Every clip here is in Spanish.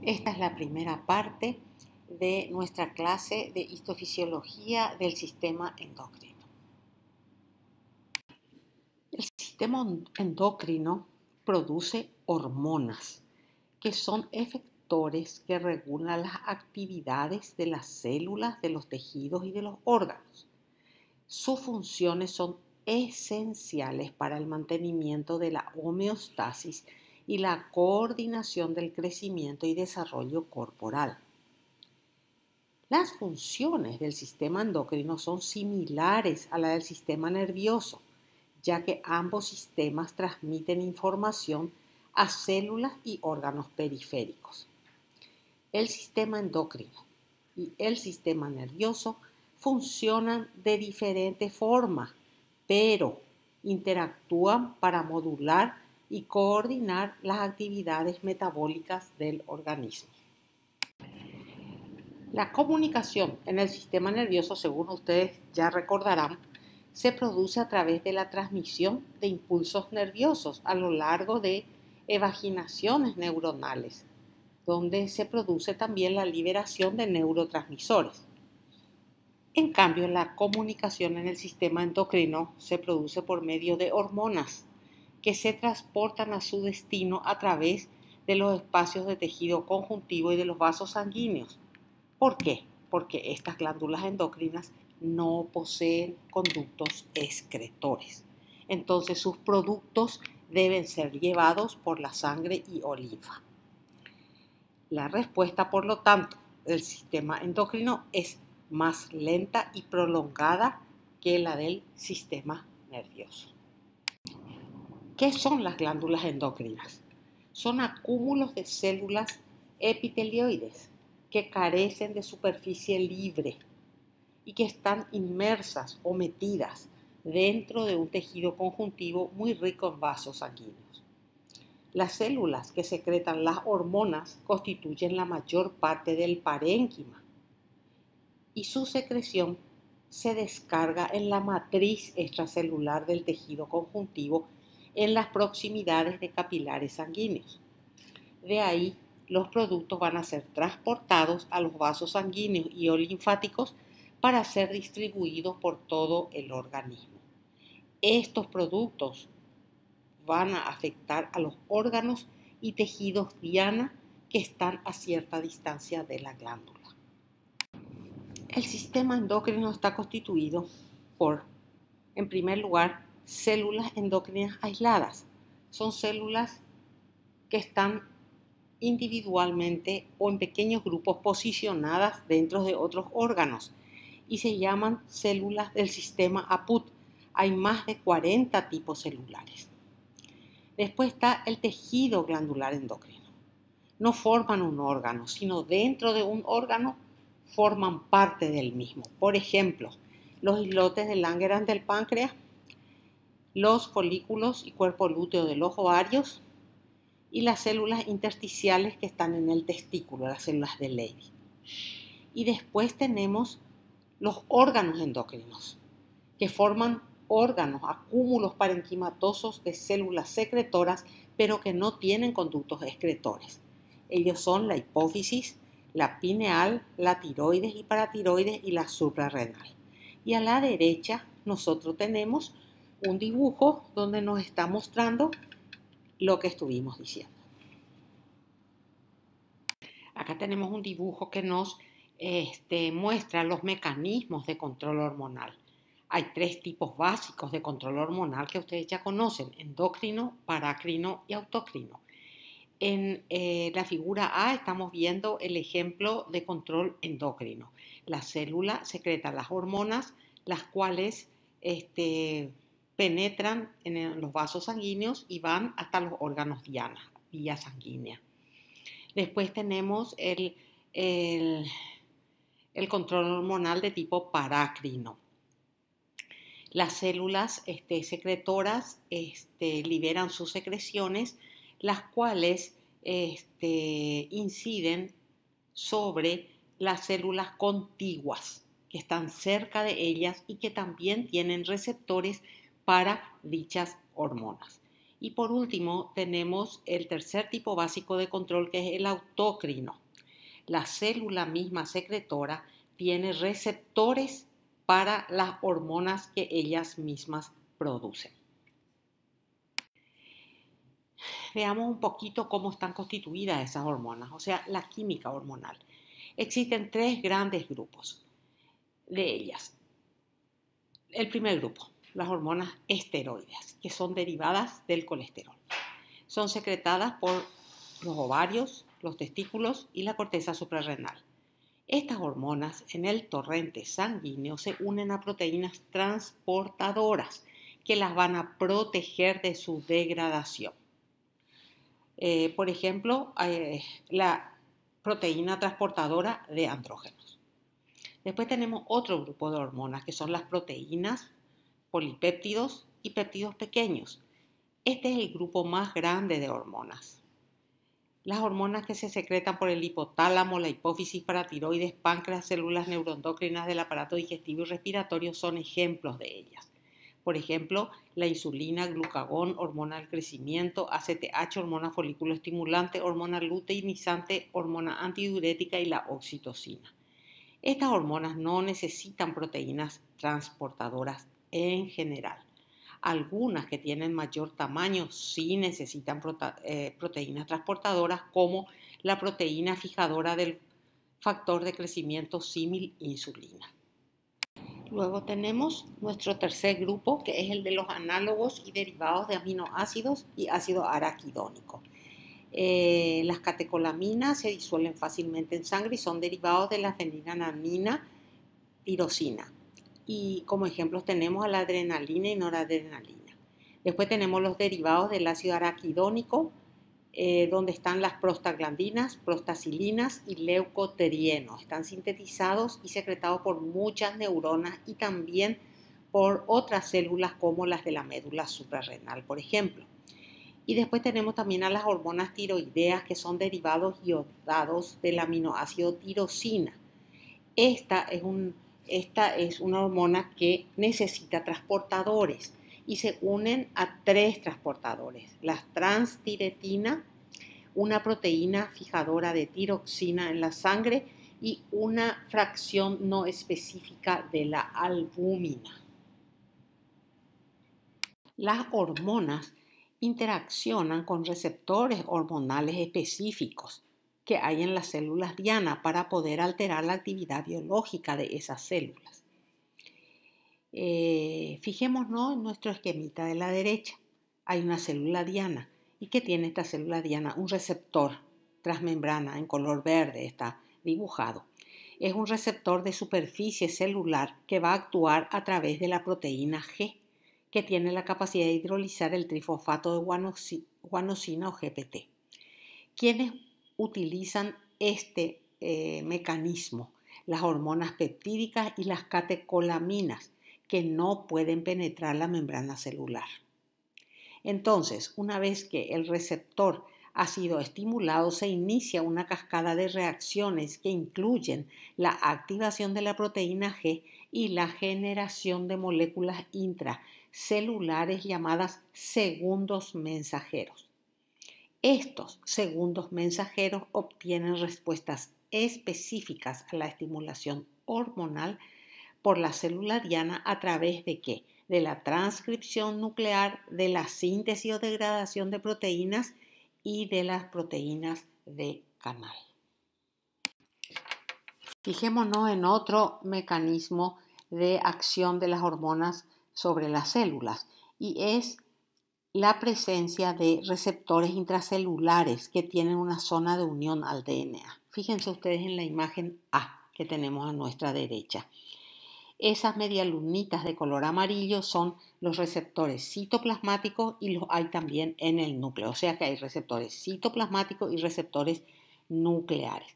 Esta es la primera parte de nuestra clase de histofisiología del sistema endocrino. El sistema endocrino produce hormonas, que son efectores que regulan las actividades de las células, de los tejidos y de los órganos. Sus funciones son esenciales para el mantenimiento de la homeostasis y la coordinación del crecimiento y desarrollo corporal. Las funciones del sistema endocrino son similares a la del sistema nervioso, ya que ambos sistemas transmiten información a células y órganos periféricos. El sistema endocrino y el sistema nervioso funcionan de diferente forma, pero interactúan para modular y coordinar las actividades metabólicas del organismo. La comunicación en el sistema nervioso, según ustedes ya recordarán, se produce a través de la transmisión de impulsos nerviosos a lo largo de evaginaciones neuronales, donde se produce también la liberación de neurotransmisores. En cambio, la comunicación en el sistema endocrino se produce por medio de hormonas que se transportan a su destino a través de los espacios de tejido conjuntivo y de los vasos sanguíneos. ¿Por qué? Porque estas glándulas endocrinas no poseen conductos excretores. Entonces, sus productos deben ser llevados por la sangre y o linfa. La respuesta, por lo tanto, del sistema endocrino es más lenta y prolongada que la del sistema nervioso. ¿Qué son las glándulas endocrinas? Son acúmulos de células epitelioides que carecen de superficie libre y que están inmersas o metidas dentro de un tejido conjuntivo muy rico en vasos sanguíneos. Las células que secretan las hormonas constituyen la mayor parte del parénquima y su secreción se descarga en la matriz extracelular del tejido conjuntivo en las proximidades de capilares sanguíneos. De ahí, los productos van a ser transportados a los vasos sanguíneos y o linfáticos para ser distribuidos por todo el organismo. Estos productos van a afectar a los órganos y tejidos diana que están a cierta distancia de la glándula. El sistema endocrino está constituido por, en primer lugar, células endocrinas aisladas. Son células que están individualmente o en pequeños grupos posicionadas dentro de otros órganos y se llaman células del sistema APUT. Hay más de 40 tipos celulares. Después está el tejido glandular endocrino. No forman un órgano, sino dentro de un órgano forman parte del mismo. Por ejemplo, los islotes de Langerhans del páncreas, los folículos y cuerpo lúteo de los ovarios y las células intersticiales que están en el testículo, las células de Levy. Y después tenemos los órganos endocrinos, que forman órganos, acúmulos parenquimatosos de células secretoras, pero que no tienen conductos excretores. Ellos son la hipófisis, la pineal, la tiroides y paratiroides y la suprarrenal. Y a la derecha nosotros tenemos un dibujo donde nos está mostrando lo que estuvimos diciendo. Acá tenemos un dibujo que nos muestra los mecanismos de control hormonal. Hay 3 tipos básicos de control hormonal que ustedes ya conocen: endocrino, parácrino y autocrino. En la figura A estamos viendo el ejemplo de control endocrino. La célula secreta las hormonas, las cuales penetran en los vasos sanguíneos y van hasta los órganos diana, vía sanguínea. Después tenemos el control hormonal de tipo parácrino. Las células secretoras liberan sus secreciones, las cuales inciden sobre las células contiguas que están cerca de ellas y que también tienen receptores para dichas hormonas. Y por último, tenemos el tercer tipo básico de control, que es el autócrino. La célula misma secretora tiene receptores para las hormonas que ellas mismas producen. Veamos un poquito cómo están constituidas esas hormonas, o sea, la química hormonal. Existen tres grandes grupos de ellas. El primer grupo, las hormonas esteroides, que son derivadas del colesterol. Son secretadas por los ovarios, los testículos y la corteza suprarrenal. Estas hormonas en el torrente sanguíneo se unen a proteínas transportadoras que las van a proteger de su degradación. Por ejemplo, la proteína transportadora de andrógenos. Después tenemos otro grupo de hormonas que son las proteínas, polipéptidos y péptidos pequeños. Este es el grupo más grande de hormonas. Las hormonas que se secretan por el hipotálamo, la hipófisis, paratiroides, páncreas, células neuroendocrinas del aparato digestivo y respiratorio son ejemplos de ellas. Por ejemplo, la insulina, glucagón, hormona del crecimiento, ACTH, hormona folículo estimulante, hormona luteinizante, hormona antidiurética y la oxitocina. Estas hormonas no necesitan proteínas transportadoras en general. Algunas que tienen mayor tamaño sí necesitan proteínas transportadoras, como la proteína fijadora del factor de crecimiento símil insulina. Luego tenemos nuestro tercer grupo, que es el de los análogos y derivados de aminoácidos y ácido araquidónico. Las catecolaminas se disuelven fácilmente en sangre y son derivados de la fenilalanina tirosina. Y como ejemplos tenemos a la adrenalina y noradrenalina. Después tenemos los derivados del ácido araquidónico, donde están las prostaglandinas, prostacilinas y leucotrienos. Están sintetizados y secretados por muchas neuronas y también por otras células como las de la médula suprarrenal, por ejemplo. Y después tenemos también a las hormonas tiroideas, que son derivados iodados del aminoácido tirosina. Esta es una hormona que necesita transportadores y se unen a tres transportadores: la transtiretina, una proteína fijadora de tiroxina en la sangre y una fracción no específica de la albúmina. Las hormonas interaccionan con receptores hormonales específicos que hay en las células diana para poder alterar la actividad biológica de esas células. Fijémonos en nuestro esquemita de la derecha. Hay una célula diana. ¿Y qué tiene esta célula diana? Un receptor transmembrana en color verde está dibujado. Es un receptor de superficie celular que va a actuar a través de la proteína G, que tiene la capacidad de hidrolizar el trifosfato de guanosina o GPT. ¿Quiénes utilizan este mecanismo? Las hormonas peptídicas y las catecolaminas, que no pueden penetrar la membrana celular. Entonces, una vez que el receptor ha sido estimulado, se inicia una cascada de reacciones que incluyen la activación de la proteína G y la generación de moléculas intracelulares llamadas segundos mensajeros. Estos segundos mensajeros obtienen respuestas específicas a la estimulación hormonal por la célula diana a través de ¿qué? De la transcripción nuclear, de la síntesis o degradación de proteínas y de las proteínas de canal. Fijémonos en otro mecanismo de acción de las hormonas sobre las células, y es la presencia de receptores intracelulares que tienen una zona de unión al DNA. Fíjense ustedes en la imagen A que tenemos a nuestra derecha. Esas medialunitas de color amarillo son los receptores citoplasmáticos y los hay también en el núcleo. O sea que hay receptores citoplasmáticos y receptores nucleares.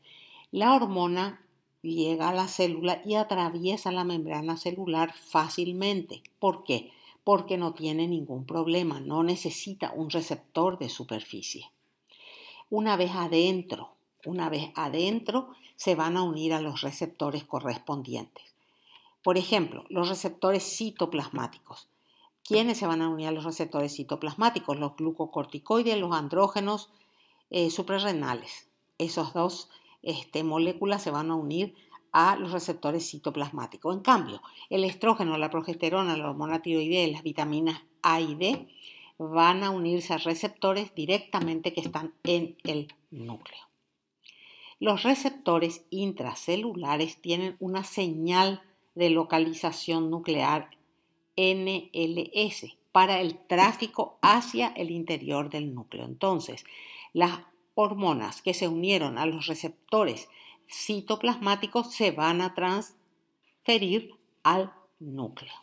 La hormona llega a la célula y atraviesa la membrana celular fácilmente. ¿Por qué? Porque no tiene ningún problema, no necesita un receptor de superficie. Una vez adentro, se van a unir a los receptores correspondientes. Por ejemplo, los receptores citoplasmáticos. ¿Quiénes se van a unir a los receptores citoplasmáticos? Los glucocorticoides, los andrógenos suprarrenales. Esas dos moléculas se van a unir a los receptores citoplasmáticos. En cambio, el estrógeno, la progesterona, la hormona tiroidea y las vitaminas A y D van a unirse a receptores directamente que están en el núcleo. Los receptores intracelulares tienen una señal de localización nuclear NLS para el tráfico hacia el interior del núcleo. Entonces, las hormonas que se unieron a los receptores citoplasmáticos se van a transferir al núcleo.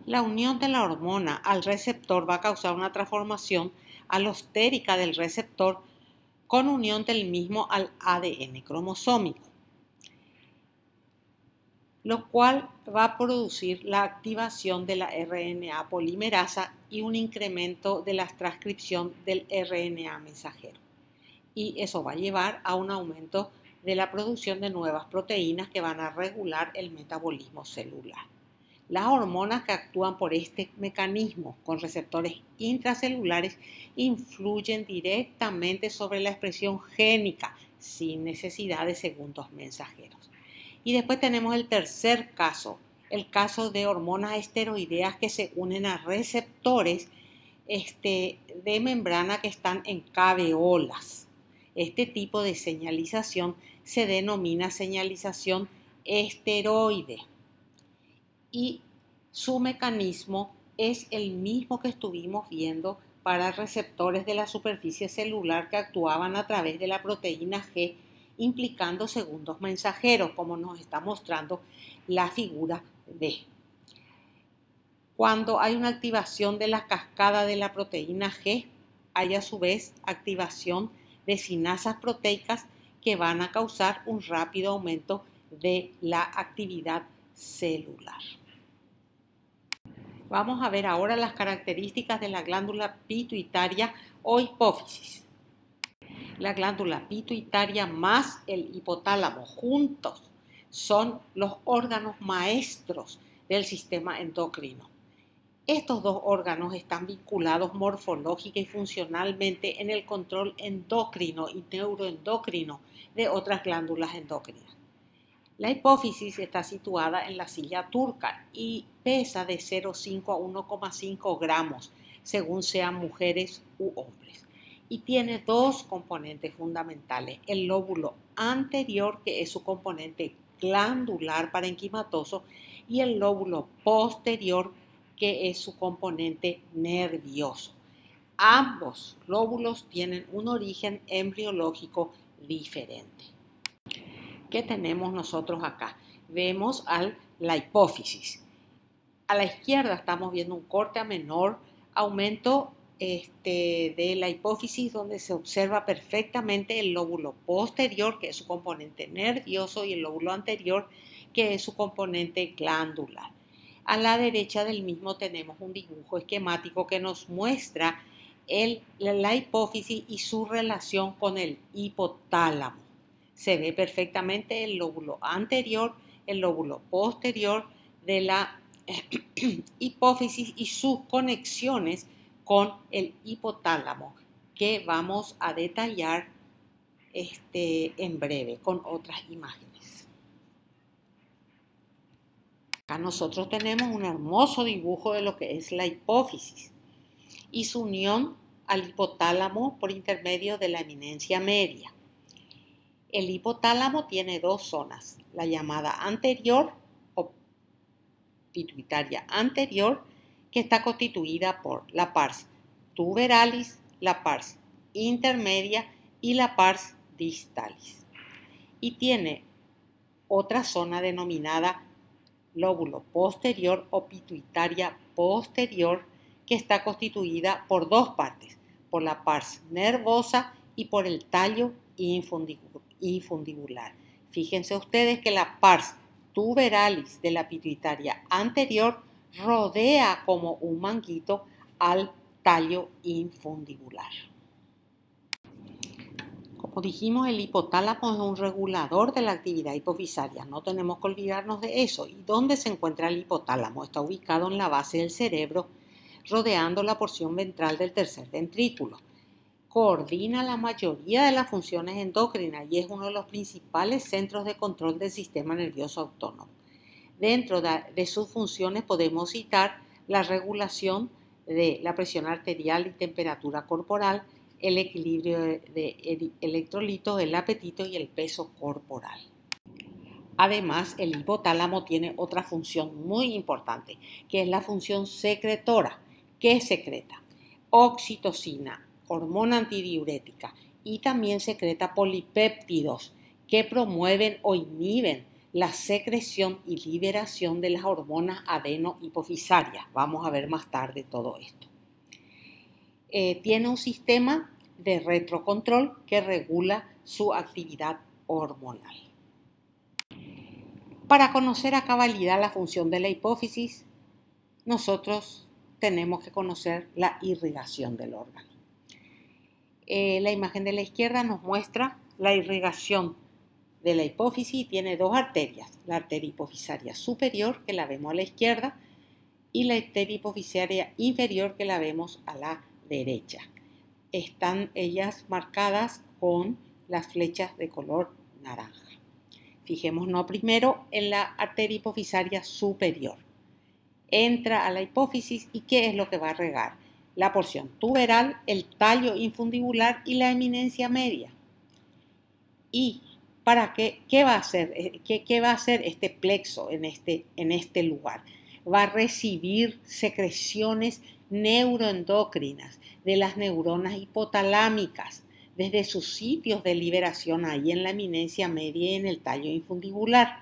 La unión de la hormona al receptor va a causar una transformación alostérica del receptor con unión del mismo al ADN cromosómico, lo cual va a producir la activación de la RNA polimerasa y un incremento de la transcripción del RNA mensajero. Y eso va a llevar a un aumento de la producción de nuevas proteínas que van a regular el metabolismo celular. Las hormonas que actúan por este mecanismo con receptores intracelulares influyen directamente sobre la expresión génica sin necesidad de segundos mensajeros. Y después tenemos el tercer caso, el caso de hormonas esteroideas que se unen a receptores de membrana que están en caveolas. Este tipo de señalización se denomina señalización esteroide y su mecanismo es el mismo que estuvimos viendo para receptores de la superficie celular que actuaban a través de la proteína G, implicando segundos mensajeros, como nos está mostrando la figura B. Cuando hay una activación de la cascada de la proteína G, hay a su vez activación de sinasas proteicas que van a causar un rápido aumento de la actividad celular. Vamos a ver ahora las características de la glándula pituitaria o hipófisis. La glándula pituitaria más el hipotálamo juntos son los órganos maestros del sistema endocrino. Estos dos órganos están vinculados morfológica y funcionalmente en el control endocrino y neuroendocrino de otras glándulas endocrinas. La hipófisis está situada en la silla turca y pesa de 0,5 a 1,5 gramos, según sean mujeres u hombres. Y tiene dos componentes fundamentales, el lóbulo anterior, que es su componente glandular parenquimatoso, y el lóbulo posterior, que es su componente nervioso. Ambos lóbulos tienen un origen embriológico diferente. ¿Qué tenemos nosotros acá? Vemos la hipófisis. A la izquierda estamos viendo un corte a menor, aumento de la hipófisis, donde se observa perfectamente el lóbulo posterior, que es su componente nervioso, y el lóbulo anterior, que es su componente glandular. A la derecha del mismo tenemos un dibujo esquemático que nos muestra la hipófisis y su relación con el hipotálamo. Se ve perfectamente el lóbulo anterior, el lóbulo posterior de la hipófisis y sus conexiones con el hipotálamo, que vamos a detallar en breve con otras imágenes. Acá nosotros tenemos un hermoso dibujo de lo que es la hipófisis y su unión al hipotálamo por intermedio de la eminencia media. El hipotálamo tiene dos zonas, la llamada anterior o pituitaria anterior, que está constituida por la pars tuberalis, la pars intermedia y la pars distalis. Y tiene otra zona denominada lóbulo posterior o pituitaria posterior, que está constituida por dos partes, por la pars nervosa y por el tallo infundibular. Fíjense ustedes que la pars tuberalis de la pituitaria anterior rodea como un manguito al tallo infundibular. Como dijimos, el hipotálamo es un regulador de la actividad hipofisaria. No tenemos que olvidarnos de eso. ¿Y dónde se encuentra el hipotálamo? Está ubicado en la base del cerebro, rodeando la porción ventral del tercer ventrículo. Coordina la mayoría de las funciones endocrinas y es uno de los principales centros de control del sistema nervioso autónomo. Dentro de sus funciones podemos citar la regulación de la presión arterial y temperatura corporal, el equilibrio de electrolitos, el apetito y el peso corporal. Además, el hipotálamo tiene otra función muy importante, que es la función secretora. ¿Qué secreta? Oxitocina, hormona antidiurética, y también secreta polipéptidos que promueven o inhiben la secreción y liberación de las hormonas adeno-hipofisarias. Vamos a ver más tarde todo esto. Tiene un sistema de retrocontrol que regula su actividad hormonal. Para conocer a cabalidad la función de la hipófisis, nosotros tenemos que conocer la irrigación del órgano. La imagen de la izquierda nos muestra la irrigación de la hipófisis y tiene dos arterias, la arteria hipofisaria superior, que la vemos a la izquierda, y la arteria hipofisaria inferior, que la vemos a la derecha. Están ellas marcadas con las flechas de color naranja. Fijémonos primero en la arteria hipofisaria superior. Entra a la hipófisis y ¿qué es lo que va a regar? La porción tuberal, el tallo infundibular y la eminencia media. ¿Y para qué va a hacer? ¿Qué va a hacer este plexo en este lugar? Va a recibir secreciones neuroendocrinas de las neuronas hipotalámicas desde sus sitios de liberación ahí en la eminencia media y en el tallo infundibular.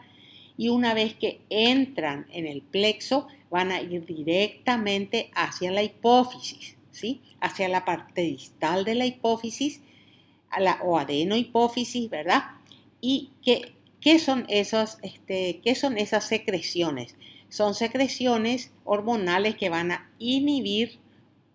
Y una vez que entran en el plexo, van a ir directamente hacia la hipófisis, ¿sí? Hacia la parte distal de la hipófisis o adenohipófisis, ¿verdad? ¿Y qué son esas secreciones? Son secreciones hormonales que van a inhibir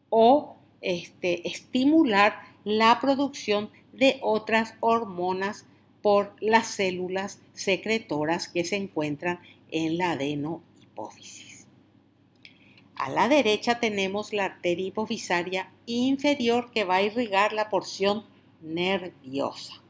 o estimular la producción de otras hormonas por las células secretoras que se encuentran en la adenohipófisis. A la derecha tenemos la arteria hipofisaria inferior que va a irrigar la porción nerviosa.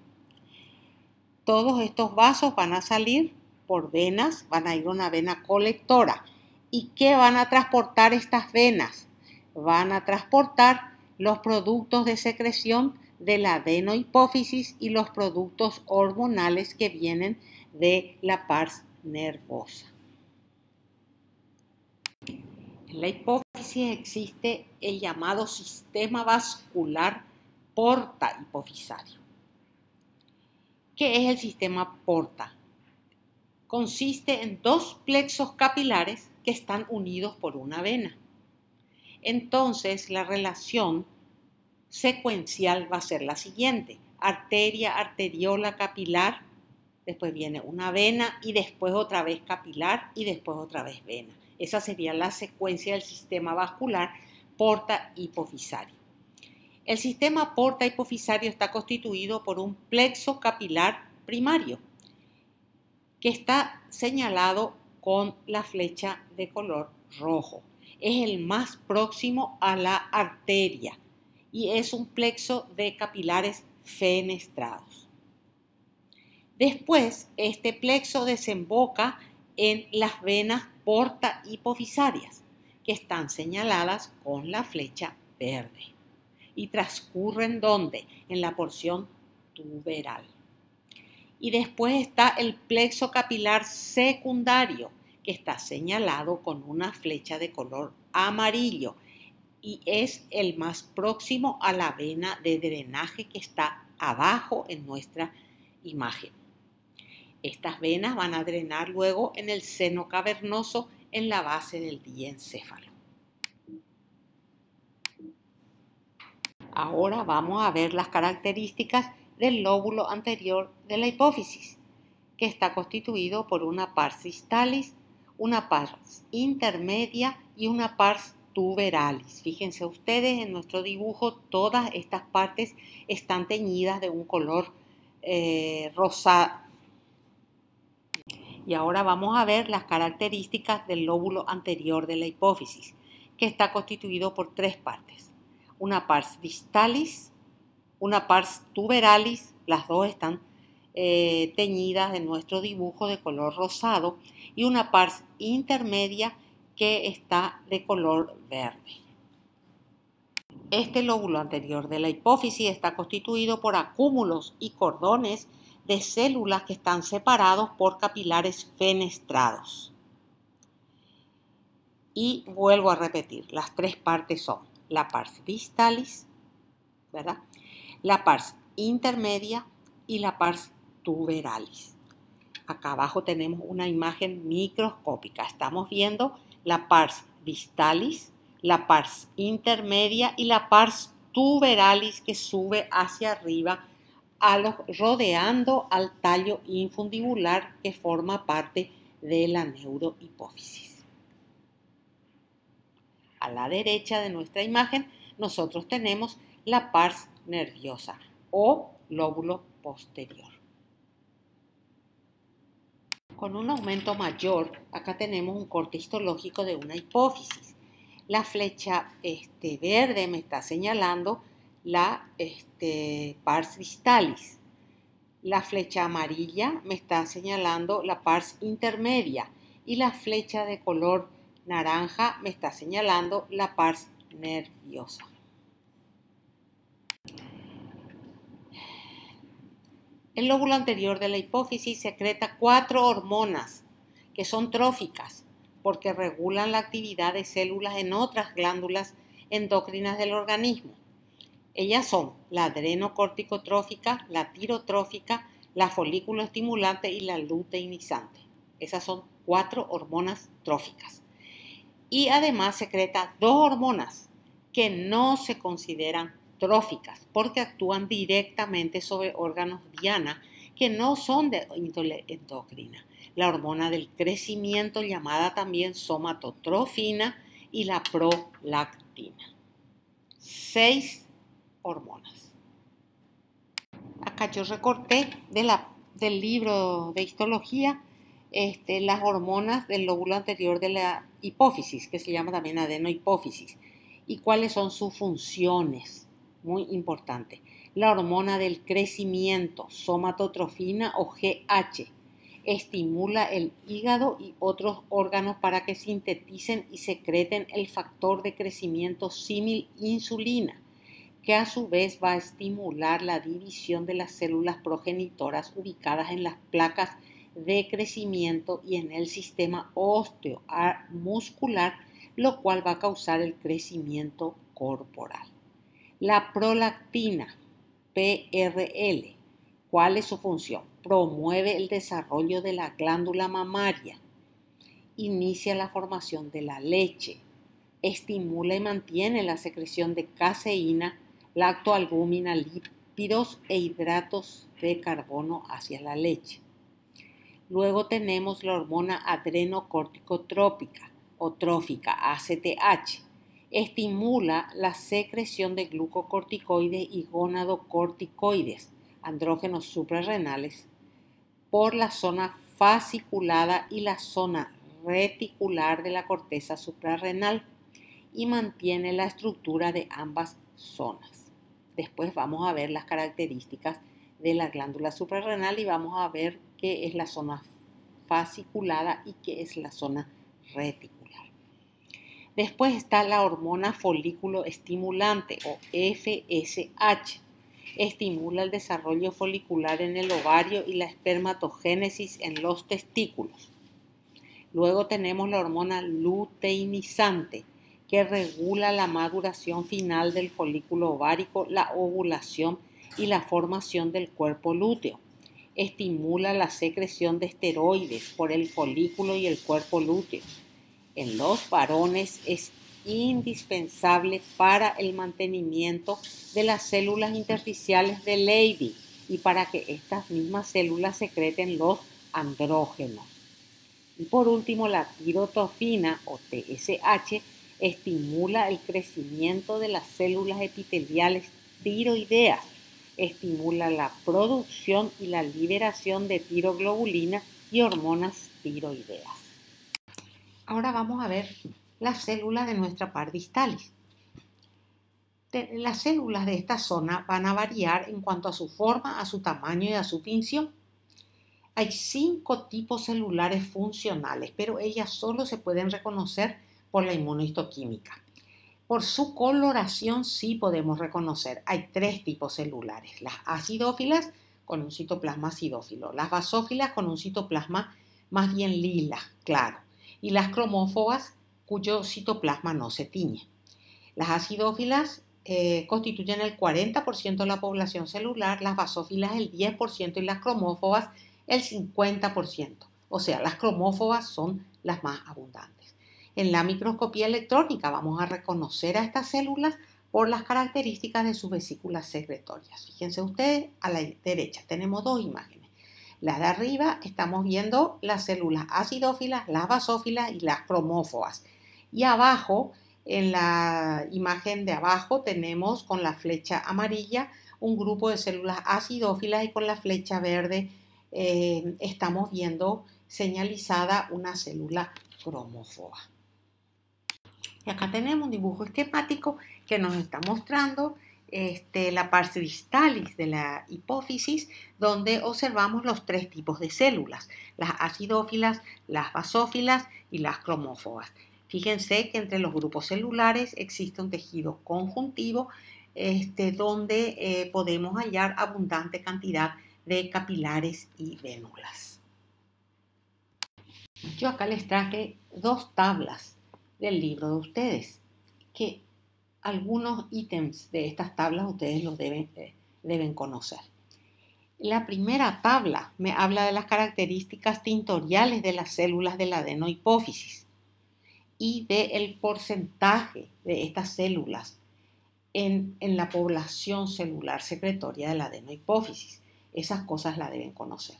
Todos estos vasos van a salir por venas, van a ir a una vena colectora. ¿Y qué van a transportar estas venas? Van a transportar los productos de secreción de la adenohipófisis y los productos hormonales que vienen de la pars nervosa. En la hipófisis existe el llamado sistema vascular porta hipofisario. ¿Qué es el sistema porta? Consiste en dos plexos capilares que están unidos por una vena. Entonces, la relación secuencial va a ser la siguiente: arteria, arteriola, capilar, después viene una vena y después otra vez capilar y después otra vez vena. Esa sería la secuencia del sistema vascular porta hipofisario. El sistema porta hipofisario está constituido por un plexo capilar primario que está señalado con la flecha de color rojo. Es el más próximo a la arteria y es un plexo de capilares fenestrados. Después, este plexo desemboca en las venas porta hipofisarias, que están señaladas con la flecha verde y transcurren ¿dónde? En la porción tuberal. Y después está el plexo capilar secundario, que está señalado con una flecha de color amarillo y es el más próximo a la vena de drenaje que está abajo en nuestra imagen. Estas venas van a drenar luego en el seno cavernoso en la base del diencéfalo. Ahora vamos a ver las características del lóbulo anterior de la hipófisis, que está constituido por una pars distalis, una pars intermedia y una pars tuberalis. Fíjense ustedes, en nuestro dibujo todas estas partes están teñidas de un color rosado. Y ahora vamos a ver las características del lóbulo anterior de la hipófisis, que está constituido por tres partes. Una pars distalis, una pars tuberalis, las dos están teñidas en nuestro dibujo de color rosado, y una pars intermedia que está de color verde. Este lóbulo anterior de la hipófisis está constituido por acúmulos y cordones de células que están separados por capilares fenestrados. Y vuelvo a repetir, las tres partes son la pars distalis, ¿verdad?, la pars intermedia y la pars tuberalis. Acá abajo tenemos una imagen microscópica. Estamos viendo la pars distalis, la pars intermedia y la pars tuberalis que sube hacia arriba rodeando al tallo infundibular que forma parte de la neurohipófisis. A la derecha de nuestra imagen nosotros tenemos la pars nerviosa o lóbulo posterior. Con un aumento mayor, acá tenemos un corte histológico de una hipófisis. La flecha verde me está señalando la pars distalis. La flecha amarilla me está señalando la pars intermedia y la flecha de color naranja me está señalando la pars nerviosa. El lóbulo anterior de la hipófisis secreta 4 hormonas que son tróficas porque regulan la actividad de células en otras glándulas endocrinas del organismo. Ellas son la adrenocorticotrófica, la tirotrófica, la folículo estimulante y la luteinizante. Esas son 4 hormonas tróficas. Y además secreta 2 hormonas que no se consideran tróficas porque actúan directamente sobre órganos diana que no son de índole endocrina. La hormona del crecimiento, llamada también somatotrofina, y la prolactina. 6 hormonas. Acá yo recorté del libro de histología las hormonas del lóbulo anterior de la hipófisis, que se llama también adenohipófisis, y cuáles son sus funciones. Muy importante. La hormona del crecimiento, somatotrofina o GH, estimula el hígado y otros órganos para que sinteticen y secreten el factor de crecimiento símil insulina, que a su vez va a estimular la división de las células progenitoras ubicadas en las placas de crecimiento y en el sistema osteomuscular, lo cual va a causar el crecimiento corporal. La prolactina, PRL, ¿cuál es su función? Promueve el desarrollo de la glándula mamaria, inicia la formación de la leche, estimula y mantiene la secreción de caseína, lactoalbúmina, lípidos e hidratos de carbono hacia la leche. Luego tenemos la hormona adrenocorticotrópica o trófica, ACTH. Estimula la secreción de glucocorticoides y gonadocorticoides, andrógenos suprarrenales, por la zona fasciculada y la zona reticular de la corteza suprarrenal y mantiene la estructura de ambas zonas. Después vamos a ver las características de la glándula suprarrenal y vamos a ver qué es la zona fasciculada y qué es la zona reticular. Después está la hormona folículo estimulante o FSH. Estimula el desarrollo folicular en el ovario y la espermatogénesis en los testículos. Luego tenemos la hormona luteinizante, que regula la maduración final del folículo ovárico, la ovulación y la formación del cuerpo lúteo. Estimula la secreción de esteroides por el folículo y el cuerpo lúteo. En los varones es indispensable para el mantenimiento de las células intersticiales de Leydig y para que estas mismas células secreten los andrógenos. Y por último, la tirotofina o TSH estimula el crecimiento de las células epiteliales tiroideas, estimula la producción y la liberación de tiroglobulina y hormonas tiroideas. Ahora vamos a ver las células de nuestra par distalis. Las células de esta zona van a variar en cuanto a su forma, a su tamaño y a su tinción. Hay 5 tipos celulares funcionales, pero ellas solo se pueden reconocer por la inmunohistoquímica. Por su coloración sí podemos reconocer. Hay 3 tipos celulares. Las acidófilas con un citoplasma acidófilo, las basófilas con un citoplasma más bien lila, claro, y las cromófobas cuyo citoplasma no se tiñe. Las acidófilas constituyen el 40% de la población celular, las basófilas el 10% y las cromófobas el 50%. O sea, las cromófobas son las más abundantes. En la microscopía electrónica vamos a reconocer a estas células por las características de sus vesículas secretorias. Fíjense ustedes, a la derecha tenemos 2 imágenes. La de arriba estamos viendo las células acidófilas, las basófilas y las cromófobas. Y abajo, en la imagen de abajo, tenemos con la flecha amarilla un grupo de células acidófilas y con la flecha verde estamos viendo señalizada una célula cromófoba. Y acá tenemos un dibujo esquemático que nos está mostrando la pars distalis de la hipófisis, donde observamos los 3 tipos de células, las acidófilas, las basófilas y las cromófobas. Fíjense que entre los grupos celulares existe un tejido conjuntivo donde podemos hallar abundante cantidad de capilares y vénulas. Yo acá les traje 2 tablas del libro de ustedes, que algunos ítems de estas tablas ustedes los deben conocer. La primera tabla me habla de las características tintoriales de las células de la adenohipófisis y del porcentaje de estas células en la población celular secretoria de la adenohipófisis. Esas cosas las deben conocer.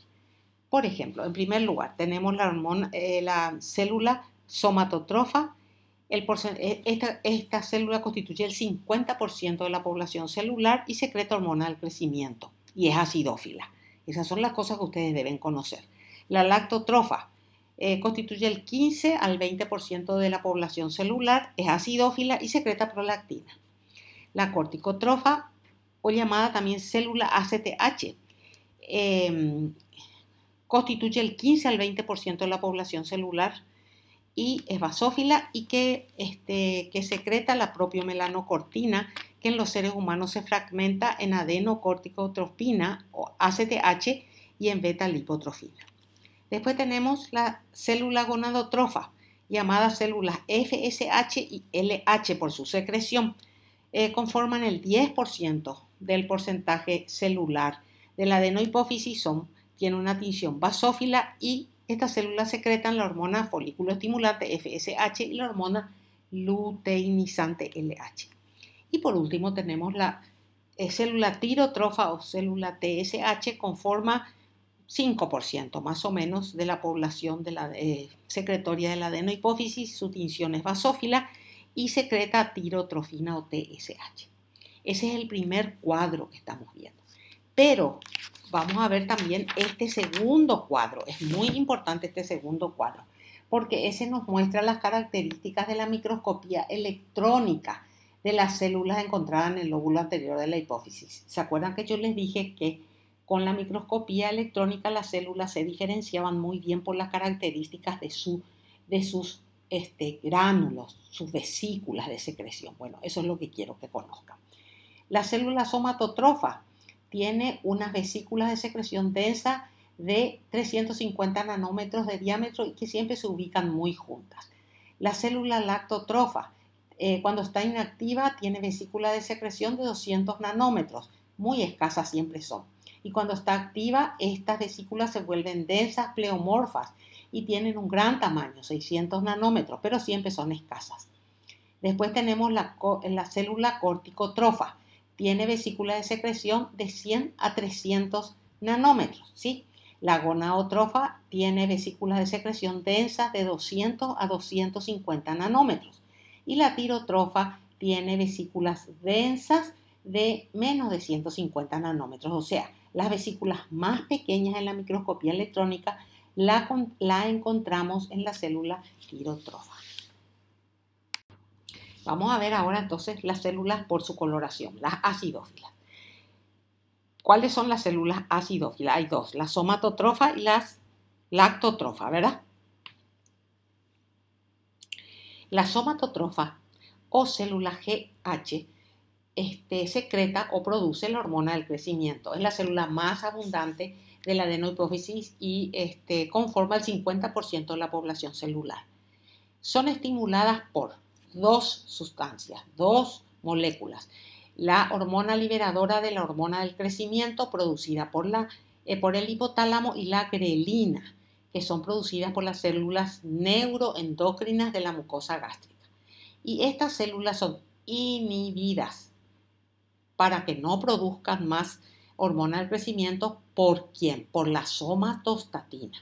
Por ejemplo, en primer lugar, tenemos la célula somatotrofa. Esta célula constituye el 50% de la población celular y secreta hormona del crecimiento y es acidófila. Esas son las cosas que ustedes deben conocer. La lactotrofa constituye el 15 al 20% de la población celular, es acidófila y secreta prolactina. La corticotrofa, o llamada también célula ACTH, constituye el 15 al 20% de la población celular y es basófila y que secreta la propiomelanocortina, que en los seres humanos se fragmenta en adenocorticotropina o ACTH y en beta-lipotrofina. Después tenemos la célula gonadotrofa, llamada células FSH y LH por su secreción. Conforman el 10% del porcentaje celular de la adenohipófisis, tiene una tinción basófila y estas células secretan la hormona folículo estimulante FSH y la hormona luteinizante LH. Y por último tenemos la célula tirotrofa o célula TSH, conforma 5% más o menos de la población de la secretoria de la adenohipófisis. Su tinción es basófila y secreta tirotrofina o TSH. Ese es el primer cuadro que estamos viendo. Pero vamos a ver también este segundo cuadro. Es muy importante este segundo cuadro, porque ese nos muestra las características de la microscopía electrónica de las células encontradas en el lóbulo anterior de la hipófisis. ¿Se acuerdan que yo les dije que con la microscopía electrónica las células se diferenciaban muy bien por las características de sus gránulos, sus vesículas de secreción? Bueno, eso es lo que quiero que conozcan. La célula somatotrofa tiene unas vesículas de secreción densa de 350 nanómetros de diámetro y que siempre se ubican muy juntas. La célula lactotrofa, cuando está inactiva, tiene vesículas de secreción de 200 nanómetros, muy escasas siempre son. Y cuando está activa, estas vesículas se vuelven densas, pleomorfas y tienen un gran tamaño, 600 nanómetros, pero siempre son escasas. Después tenemos la célula corticotrofa. Tiene vesícula de secreción de 100 a 300 nanómetros, ¿sí? La gonadotrofa tiene vesículas de secreción densas de 200 a 250 nanómetros. y la tirotrofa tiene vesículas densas de menos de 150 nanómetros, o sea, las vesículas más pequeñas en la microscopía electrónica la encontramos en la célula tirotrofa. Vamos a ver ahora entonces las células por su coloración, las acidófilas. ¿Cuáles son las células acidófilas? Hay dos, la somatotrofa y las lactotrofa, ¿verdad? La somatotrofa o célula GH secreta o produce la hormona del crecimiento. Es la célula más abundante de la adenohipófisis y conforma el 50% de la población celular. Son estimuladas por dos sustancias, dos moléculas. La hormona liberadora de la hormona del crecimiento producida por el hipotálamo y la grelina, que son producidas por las células neuroendocrinas de la mucosa gástrica. Y estas células son inhibidas para que no produzcan más hormona del crecimiento. ¿Por quién? Por la somatostatina.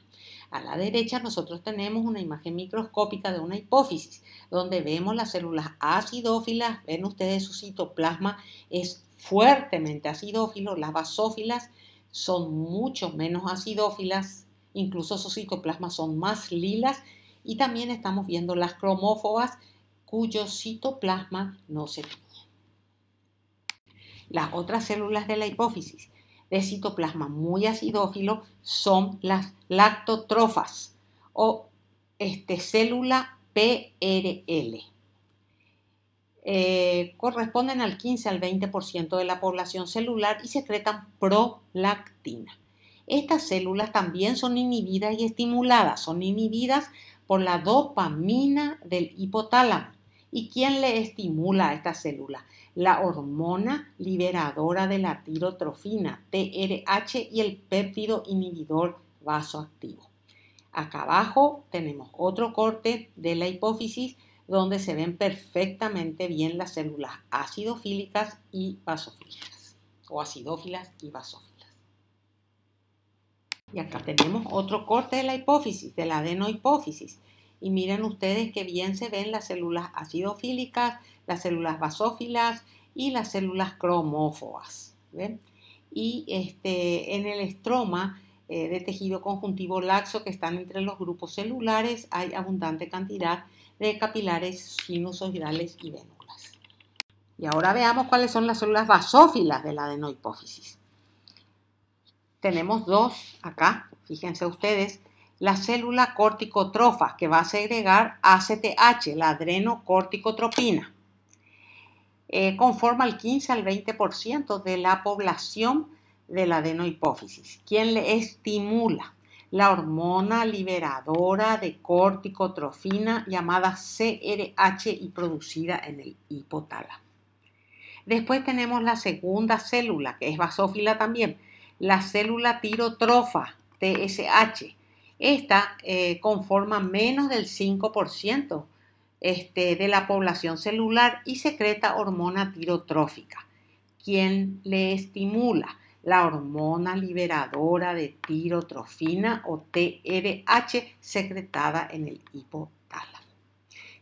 A la derecha nosotros tenemos una imagen microscópica de una hipófisis, donde vemos las células acidófilas. Ven ustedes su citoplasma es fuertemente acidófilo. Las basófilas son mucho menos acidófilas, incluso sus citoplasmas son más lilas. Y también estamos viendo las cromófobas, cuyo citoplasma no se tiñe. Las otras células de la hipófisis de citoplasma muy acidófilo son las lactotrofas o célula PRL. Corresponden al 15 al 20% de la población celular y secretan prolactina. Estas células también son inhibidas y estimuladas. Son inhibidas por la dopamina del hipotálamo. ¿Y quién le estimula a esta célula? La hormona liberadora de la tirotrofina, TRH, y el péptido inhibidor vasoactivo. Acá abajo tenemos otro corte de la hipófisis donde se ven perfectamente bien las células acidofílicas y basofílicas, o acidófilas y basófilas. Y acá tenemos otro corte de la hipófisis, de la adenohipófisis. Y miren ustedes que bien se ven las células acidofílicas, las células basófilas y las células cromófobas. ¿Ven? Y en el estroma de tejido conjuntivo laxo que están entre los grupos celulares hay abundante cantidad de capilares sinusoidales y vénulas. Y ahora veamos cuáles son las células basófilas de la adenohipófisis. Tenemos dos acá, fíjense ustedes. La célula corticotrofa que va a segregar ACTH, la adrenocorticotropina. Conforma el 15 al 20% de la población de la adenohipófisis. ¿Quién le estimula? La hormona liberadora de corticotrofina llamada CRH y producida en el hipotálamo. Después tenemos la segunda célula, que es basófila también, la célula tirotrofa, TSH. Esta conforma menos del 5% de la población celular y secreta hormona tirotrófica. ¿Quién le estimula? La hormona liberadora de tirotrofina o TRH secretada en el hipotálamo.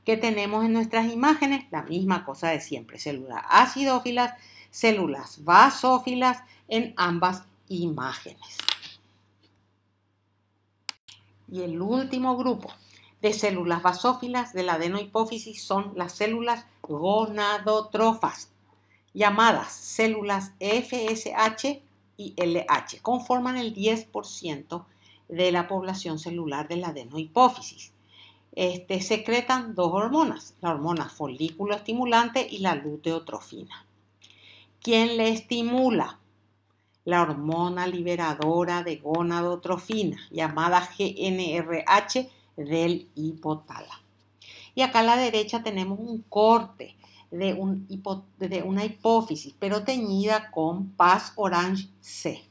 ¿Qué tenemos en nuestras imágenes? La misma cosa de siempre, células acidófilas, células basófilas en ambas imágenes. Y el último grupo de células basófilas de la adenohipófisis son las células gonadotrofas, llamadas células FSH y LH. Conforman el 10% de la población celular de la adenohipófisis. Secretan dos hormonas, la hormona folículo estimulante y la luteotrofina. ¿Quién le estimula? La hormona liberadora de gonadotrofina, llamada GnRH del hipotálamo. Y acá a la derecha tenemos un corte de una hipófisis, pero teñida con Paz Orange C.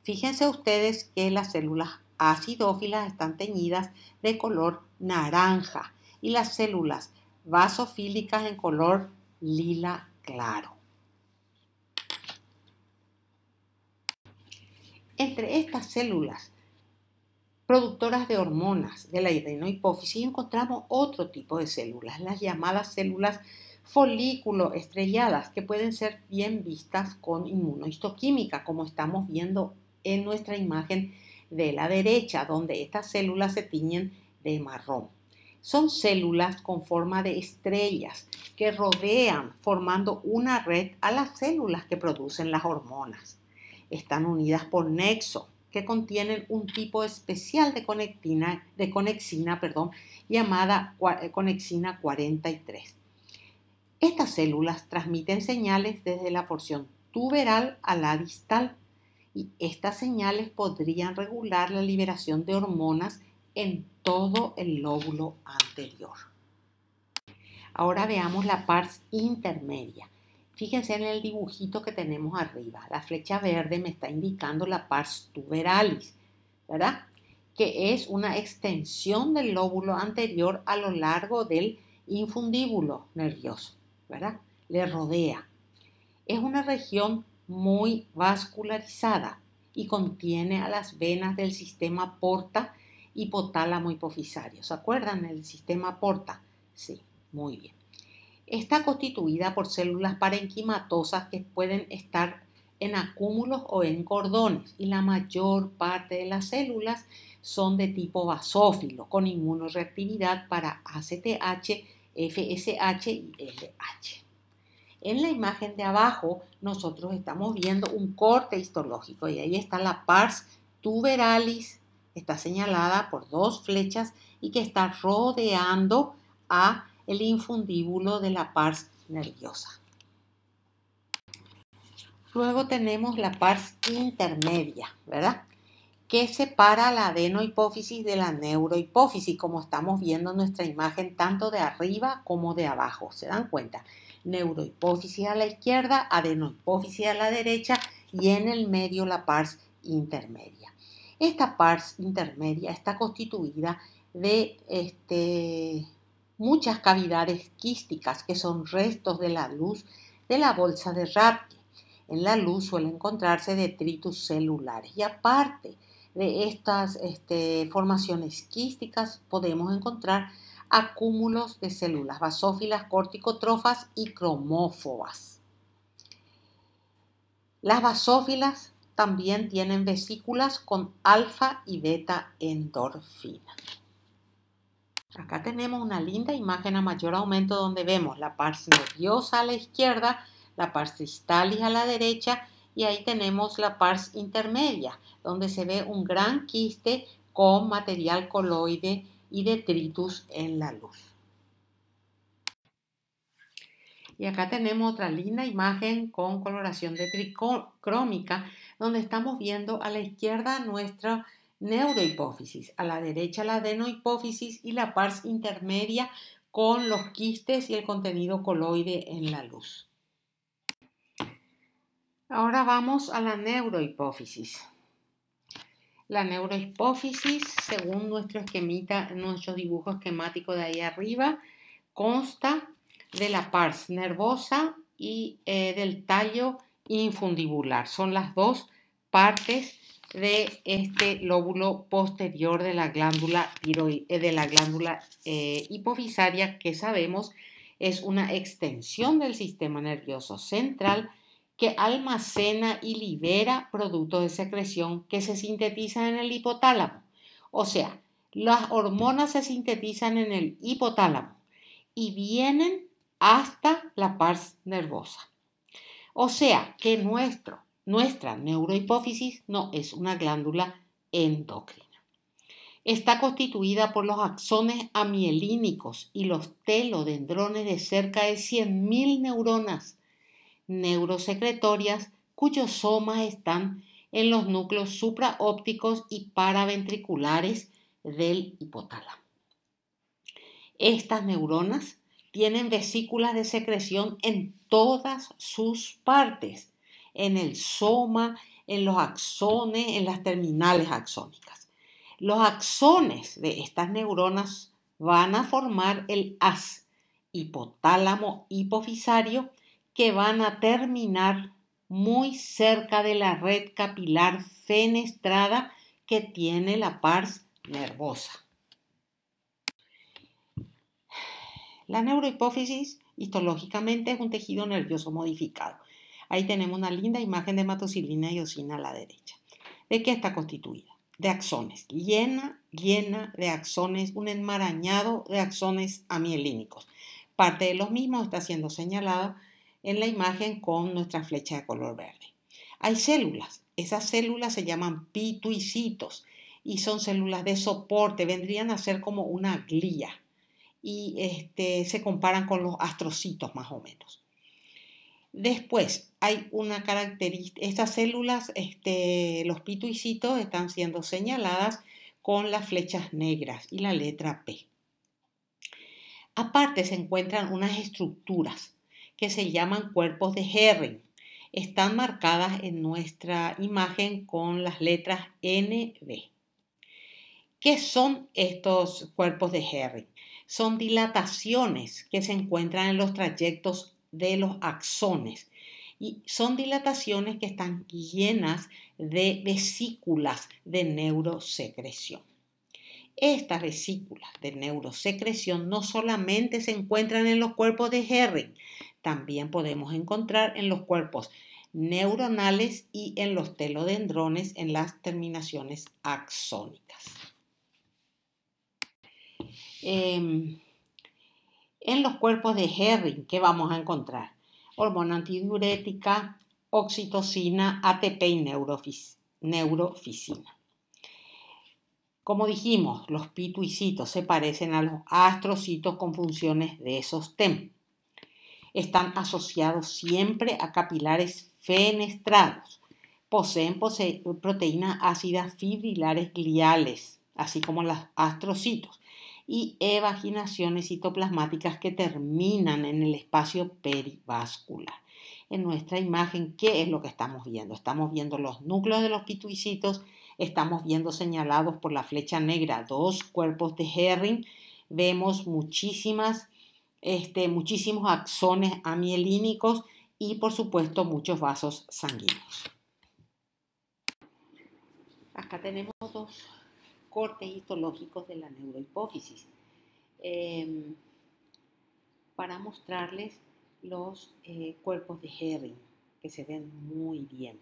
Fíjense ustedes que las células acidófilas están teñidas de color naranja y las células basofílicas en color lila claro. Entre estas células productoras de hormonas de la adenohipófisis, encontramos otro tipo de células, las llamadas células folículo estrelladas, que pueden ser bien vistas con inmunohistoquímica, como estamos viendo en nuestra imagen de la derecha, donde estas células se tiñen de marrón. Son células con forma de estrellas que rodean, formando una red a las células que producen las hormonas. Están unidas por nexo, que contienen un tipo especial de conexina, llamada conexina 43. Estas células transmiten señales desde la porción tuberal a la distal, y estas señales podrían regular la liberación de hormonas en todo el lóbulo anterior. Ahora veamos la pars intermedia. Fíjense en el dibujito que tenemos arriba. La flecha verde me está indicando la pars tuberalis, ¿verdad? Que es una extensión del lóbulo anterior a lo largo del infundíbulo nervioso, ¿verdad? Le rodea. Es una región muy vascularizada y contiene a las venas del sistema porta hipotálamo hipofisario. ¿Se acuerdan del sistema porta? Sí, muy bien. Está constituida por células parenquimatosas que pueden estar en acúmulos o en cordones, y la mayor parte de las células son de tipo basófilo, con inmunoreactividad para ACTH, FSH y LH. En la imagen de abajo nosotros estamos viendo un corte histológico, y ahí está la pars tuberalis, está señalada por dos flechas y que está rodeando a el infundíbulo de la pars nerviosa. Luego tenemos la pars intermedia, ¿verdad? Que separa la adenohipófisis de la neurohipófisis, como estamos viendo en nuestra imagen tanto de arriba como de abajo. ¿Se dan cuenta? Neurohipófisis a la izquierda, adenohipófisis a la derecha, y en el medio la pars intermedia. Esta pars intermedia está constituida de muchas cavidades quísticas, que son restos de la luz de la bolsa de Rathke. En la luz suele encontrarse detritus celulares, y aparte de estas formaciones quísticas podemos encontrar acúmulos de células basófilas, corticotrofas y cromófobas. Las basófilas también tienen vesículas con alfa y beta endorfina. Acá tenemos una linda imagen a mayor aumento donde vemos la pars nerviosa a la izquierda, la pars distalis a la derecha, y ahí tenemos la pars intermedia, donde se ve un gran quiste con material coloide y detritus en la luz. Y acá tenemos otra linda imagen con coloración de tricrómica, donde estamos viendo a la izquierda nuestra neurohipófisis, a la derecha la adenohipófisis y la pars intermedia con los quistes y el contenido coloide en la luz. Ahora vamos a la neurohipófisis. La neurohipófisis, según nuestro esquemita, nuestro dibujo esquemático de ahí arriba, consta de la pars nervosa y del tallo infundibular. Son las dos partes de este lóbulo posterior de la glándula hipofisaria, que sabemos es una extensión del sistema nervioso central que almacena y libera productos de secreción que se sintetizan en el hipotálamo. O sea, las hormonas se sintetizan en el hipotálamo y vienen hasta la pars nervosa. O sea que nuestra neurohipófisis no es una glándula endocrina. Está constituida por los axones amielínicos y los telodendrones de cerca de 100.000 neuronas neurosecretorias cuyos somas están en los núcleos supraópticos y paraventriculares del hipotálamo. Estas neuronas tienen vesículas de secreción en todas sus partes, en el soma, en los axones, en las terminales axónicas. Los axones de estas neuronas van a formar el haz hipotálamo hipofisario, que van a terminar muy cerca de la red capilar fenestrada que tiene la pars nervosa. La neurohipófisis histológicamente es un tejido nervioso modificado. Ahí tenemos una linda imagen de hematocilina y eosina a la derecha. ¿De qué está constituida? De axones, llena de axones, un enmarañado de axones amielínicos. Parte de los mismos está siendo señalada en la imagen con nuestra flecha de color verde. Hay células, esas células se llaman pituicitos y son células de soporte, vendrían a ser como una glía y se comparan con los astrocitos más o menos. Después hay una característica, estas células, los pituicitos están siendo señaladas con las flechas negras y la letra P. Aparte se encuentran unas estructuras que se llaman cuerpos de Herring. Están marcadas en nuestra imagen con las letras NB. ¿Qué son estos cuerpos de Herring? Son dilataciones que se encuentran en los trayectos de los axones y son dilataciones que están llenas de vesículas de neurosecreción. Estas vesículas de neurosecreción no solamente se encuentran en los cuerpos de Herring, también podemos encontrar en los cuerpos neuronales y en los telodendrones en las terminaciones axónicas. En los cuerpos de Herring, ¿qué vamos a encontrar? Hormona antidiurética, oxitocina, ATP y neurofisina. Como dijimos, los pituicitos se parecen a los astrocitos con funciones de sostén. Están asociados siempre a capilares fenestrados. Poseen proteínas ácidas fibrilares gliales, así como los astrocitos, y evaginaciones citoplasmáticas que terminan en el espacio perivascular. En nuestra imagen, ¿qué es lo que estamos viendo? Estamos viendo los núcleos de los pituicitos, estamos viendo señalados por la flecha negra dos cuerpos de Herring, vemos muchísimos axones amielínicos y por supuesto muchos vasos sanguíneos. Acá tenemos dos cortes histológicos de la neurohipófisis para mostrarles los cuerpos de Herring que se ven muy bien.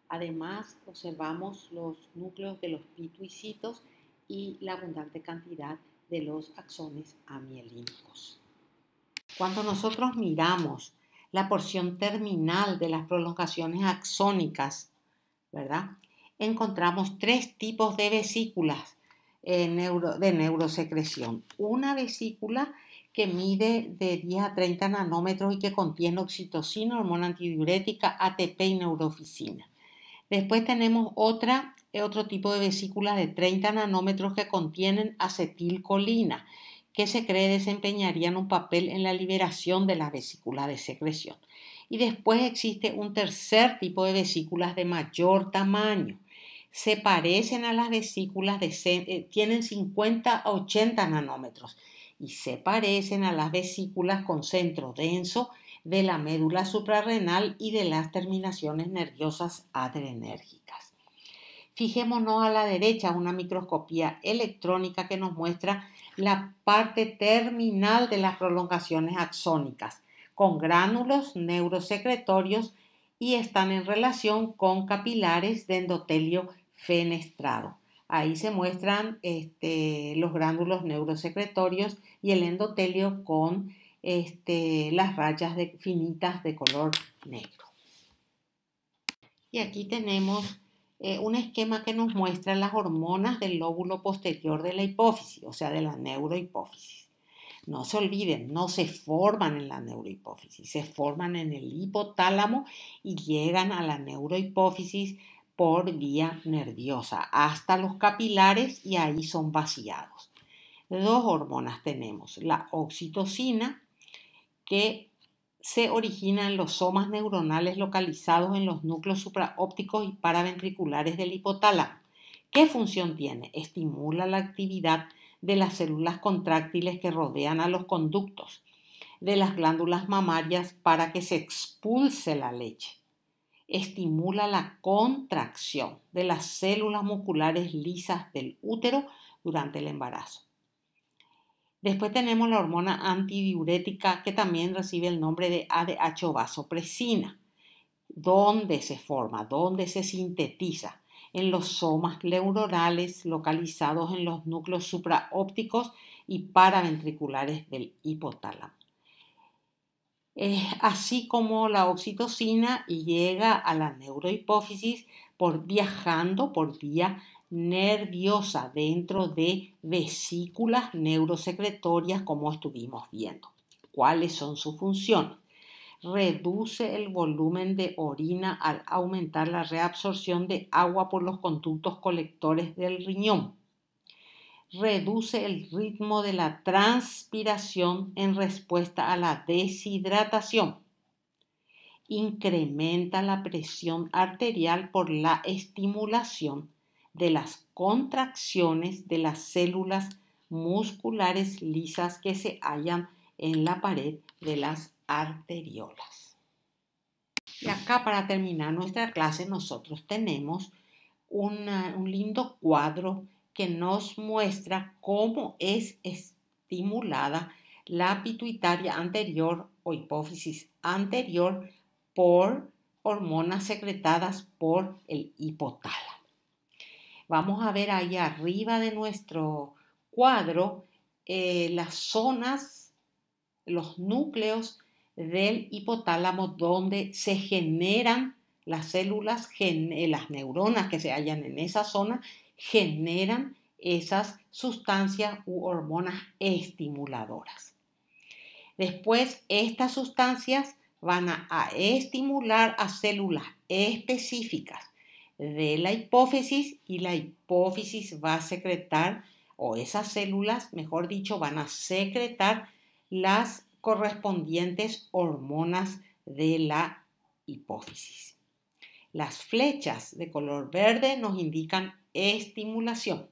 Además observamos los núcleos de los pituicitos y la abundante cantidad de los axones amielínicos. Cuando nosotros miramos la porción terminal de las prolongaciones axónicas, ¿verdad? Encontramos tres tipos de vesículas de neurosecreción. Una vesícula que mide de 10 a 30 nanómetros y que contiene oxitocina, hormona antidiurética, ATP y neurofisina. Después tenemos otro tipo de vesículas de 30 nanómetros que contienen acetilcolina, que se cree desempeñarían un papel en la liberación de las vesículas de secreción. Y después existe un tercer tipo de vesículas de mayor tamaño. Se parecen a las vesículas tienen 50 a 80 nanómetros y se parecen a las vesículas con centro denso de la médula suprarrenal y de las terminaciones nerviosas adrenérgicas. Fijémonos a la derecha una microscopía electrónica que nos muestra la parte terminal de las prolongaciones axónicas con gránulos neurosecretorios y están en relación con capilares de endotelio fenestrado. Ahí se muestran los gránulos neurosecretorios y el endotelio con las rayas finitas de color negro. Y aquí tenemos un esquema que nos muestra las hormonas del lóbulo posterior de la hipófisis, o sea, de la neurohipófisis. No se olviden, no se forman en la neurohipófisis, se forman en el hipotálamo y llegan a la neurohipófisis por vía nerviosa hasta los capilares y ahí son vaciados. Dos hormonas tenemos, la oxitocina, que se origina en los somas neuronales localizados en los núcleos supraópticos y paraventriculares del hipotálamo. ¿Qué función tiene? Estimula la actividad de las células contráctiles que rodean a los conductos de las glándulas mamarias para que se expulse la leche. Estimula la contracción de las células musculares lisas del útero durante el embarazo. Después tenemos la hormona antidiurética que también recibe el nombre de ADH o vasopresina. ¿Dónde se forma? ¿Dónde se sintetiza? En los somas neuronales localizados en los núcleos supraópticos y paraventriculares del hipotálamo. Así como la oxitocina llega a la neurohipófisis viajando por vía nerviosa dentro de vesículas neurosecretorias, como estuvimos viendo. ¿Cuáles son sus funciones? Reduce el volumen de orina al aumentar la reabsorción de agua por los conductos colectores del riñón. Reduce el ritmo de la transpiración en respuesta a la deshidratación. Incrementa la presión arterial por la estimulación de las contracciones de las células musculares lisas que se hallan en la pared de las arteriolas. Y acá, para terminar nuestra clase, nosotros tenemos un lindo cuadro que nos muestra cómo es estimulada la pituitaria anterior o hipófisis anterior por hormonas secretadas por el hipotálamo. Vamos a ver ahí arriba de nuestro cuadro las zonas, los núcleos del hipotálamo donde se generan las células, las neuronas que se hallan en esa zona, generan esas sustancias u hormonas estimuladoras. Después, estas sustancias van a estimular a células específicas de la hipófisis y la hipófisis va a secretar, o esas células, mejor dicho, van a secretar las correspondientes hormonas de la hipófisis. Las flechas de color verde nos indican estimulación.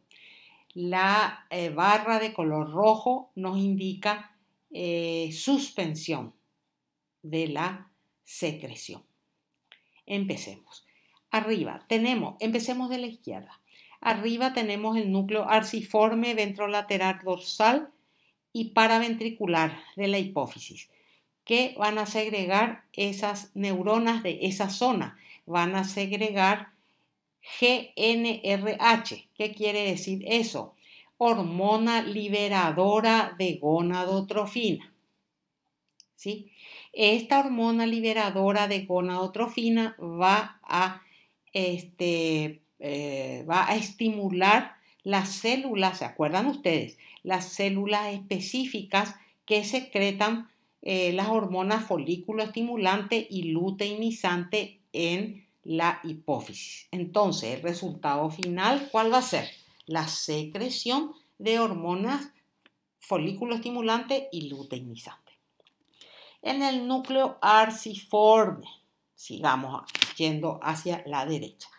La barra de color rojo nos indica suspensión de la secreción. Empecemos. Empecemos de la izquierda. Arriba tenemos el núcleo arciforme ventrolateral dorsal y paraventricular de la hipófisis, que van a segregar esas neuronas de esa zona. Van a segregar GnRH. ¿Qué quiere decir eso? Hormona liberadora de gonadotrofina. ¿Sí? Esta hormona liberadora de gonadotrofina va a estimular las células, ¿se acuerdan ustedes? Las células específicas que secretan las hormonas folículo estimulante y luteinizante en la hipófisis. Entonces, el resultado final, ¿cuál va a ser? La secreción de hormonas folículo estimulante y luteinizante. En el núcleo arciforme, sigamos yendo hacia la derecha.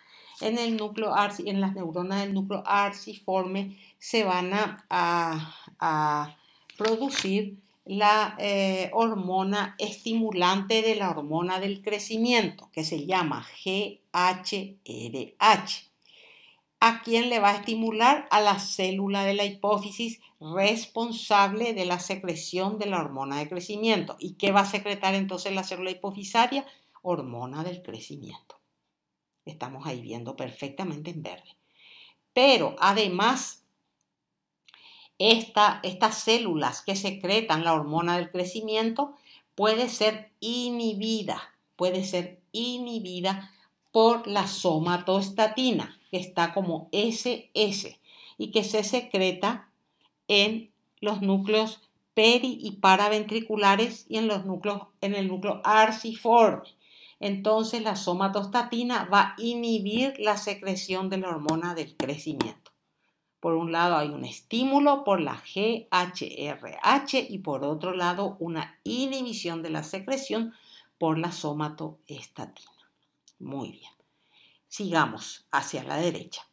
En las neuronas del núcleo arciforme se van a producir la hormona estimulante de la hormona del crecimiento, que se llama GHRH. ¿A quién le va a estimular? A la célula de la hipófisis responsable de la secreción de la hormona de crecimiento. ¿Y qué va a secretar entonces la célula hipofisaria? Hormona del crecimiento. Estamos ahí viendo perfectamente en verde. Pero además, estas células que secretan la hormona del crecimiento puede ser inhibida por la somatostatina, que está como SS y que se secreta en los núcleos peri y paraventriculares y en el núcleo arciforme. Entonces la somatostatina va a inhibir la secreción de la hormona del crecimiento. Por un lado hay un estímulo por la GHRH y por otro lado una inhibición de la secreción por la somatostatina. Muy bien. Sigamos hacia la derecha.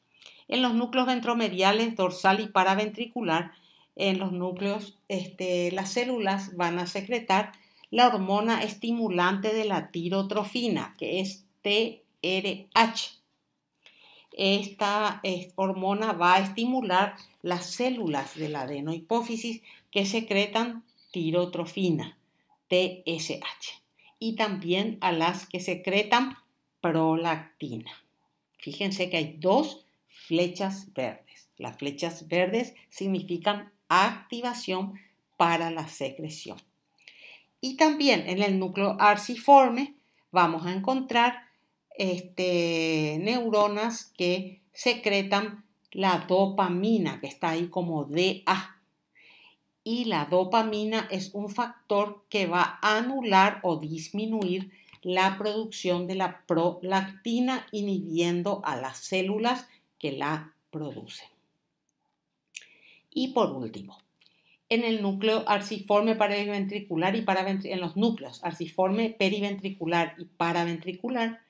En los núcleos ventromediales, dorsal y paraventricular, en los núcleos, las células van a secretar la hormona estimulante de la tirotrofina, que es TRH. esta hormona va a estimular las células de la adenohipófisis que secretan tirotrofina, TSH, y también a las que secretan prolactina. Fíjense que hay dos flechas verdes. Las flechas verdes significan activación para la secreción. Y también en el núcleo arciforme vamos a encontrar neuronas que secretan la dopamina, que está ahí como DA. Y la dopamina es un factor que va a anular o disminuir la producción de la prolactina, inhibiendo a las células que la producen. Y por último, en el núcleo arciforme periventricular y en los núcleos arciforme periventricular y paraventricular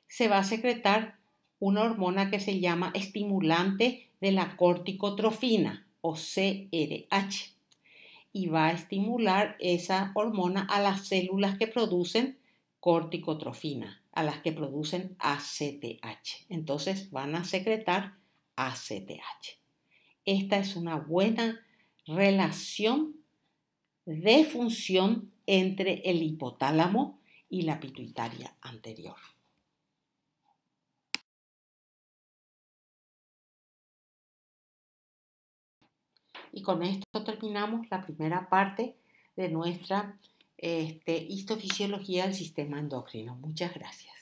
se va a secretar una hormona que se llama estimulante de la corticotrofina o CRH, y va a estimular esa hormona a las células que producen corticotrofina, a las que producen ACTH. Entonces van a secretar ACTH. Esta es una buena relación de función entre el hipotálamo y la pituitaria anterior. Y con esto terminamos la primera parte de nuestra histofisiología del sistema endocrino. Muchas gracias.